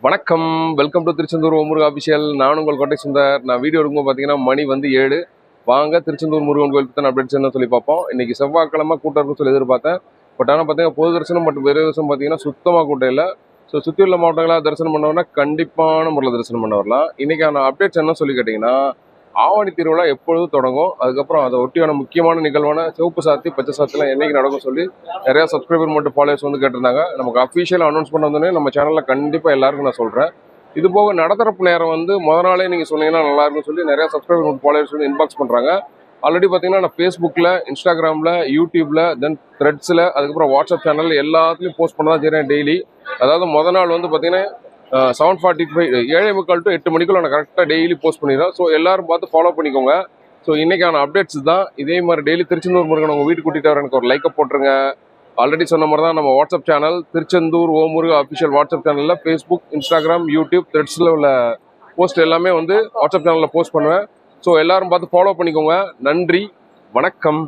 வணக்கம், welcome to Tiruchendur Murugan official. நான் உங்கள் கோட்டை சுந்தர். நான் வீடியோ எடுக்கும்போது பார்த்தீங்கன்னா மணி வந்து 7. வாங்க திருச்செந்தூர் முருகன் கோயில் பற்றின அப்டேட்ஸ் என்ன சொல்லி பார்ப்போம். இன்னைக்கு செவ்வாய்க்கிழமை கூட்டம் இருக்குன்னு சொல்லி எதிர்பார்த்தேன். பட் ஆனால் பார்த்தீங்கன்னா பொது தரிசனம் மற்றும் வேறு தரிசனம் பார்த்தீங்கன்னா சுத்தமாக கூட்டம் இல்லை. ஸோ சுற்றி உள்ள மாவட்டங்களாக தரிசனம் பண்ணவனா கண்டிப்பான முறையில் தரிசனம் பண்ண வரலாம். இன்றைக்கான அப்டேட்ஸ் என்ன சொல்லி கேட்டிங்கன்னா, ஆவணி திருவிழா எப்பொழுதும் தொடங்கும், அதுக்கப்புறம் அதை ஒட்டியான முக்கியமான நிகழ்வான சிவப்பு சாத்தி பச்சை சாத்திலாம் என்னைக்கு நடக்கும் சொல்லி நிறையா சப்ஸ்கிரைபர் மட்டும் ஃபாலோவர்ஸ் வந்து கேட்டிருந்தாங்க. நமக்கு அஃபிஷியல் அனௌன்ஸ் பண்ண வந்தோடனே நம்ம சேனலில் கண்டிப்பாக எல்லாருக்கும் நான் சொல்கிறேன். இது போக நடத்துறப்பு நேரம் வந்து முத நாளே நீங்கள் சொன்னீங்கன்னா நல்லா இருக்குன்னு சொல்லி நிறையா சப்ஸ்கிரைபர் மட்டும் ஃபாலோவர்ஸ் வந்து இன்பாக்ஸ் பண்ணுறாங்க. ஆல்ரெடி பார்த்தீங்கன்னா நான் ஃபேஸ்புக்கில், இன்ஸ்டாகிராமில், யூடியூப்பில், தென் த்ரெட்ஸில், அதுக்கப்புறம் வாட்ஸ்அப் சேனல் எல்லாத்துலேயும் போஸ்ட் பண்ண தான் செய்கிறேன் டெய்லி. அதாவது முத நாள் வந்து பார்த்தீங்கன்னா 7:45 7:45 to 8 மணிக்குள்ள நான் கரெக்டாக டெய்லி போஸ்ட் பண்ணிடுறேன். ஸோ எல்லாரும் பார்த்து ஃபாலோ பண்ணிக்கோங்க. ஸோ இன்னைக்கான அப்டேட்ஸ் தான். இதே மாதிரி டெய்லி திருச்செந்தூர் முருகன் உங்கள் வீட்டுக்கு கூட்டிகிட்டு வர எனக்கு ஒரு லைக்கை போட்டுருங்க. ஆல்ரெடி சொன்ன மாதிரி தான் நம்ம WhatsApp channel Tiruchendur Murugan official WhatsApp சேனலில் ஃபேஸ்புக், இன்ஸ்டாகிராம், யூடியூப், த்ரெட்ஸில் உள்ள போஸ்ட் எல்லாமே வந்து வாட்ஸ்அப் சேனலில் போஸ்ட் பண்ணுவேன். ஸோ எல்லாரும் பார்த்து ஃபாலோ பண்ணிக்கோங்க. நன்றி, வணக்கம்.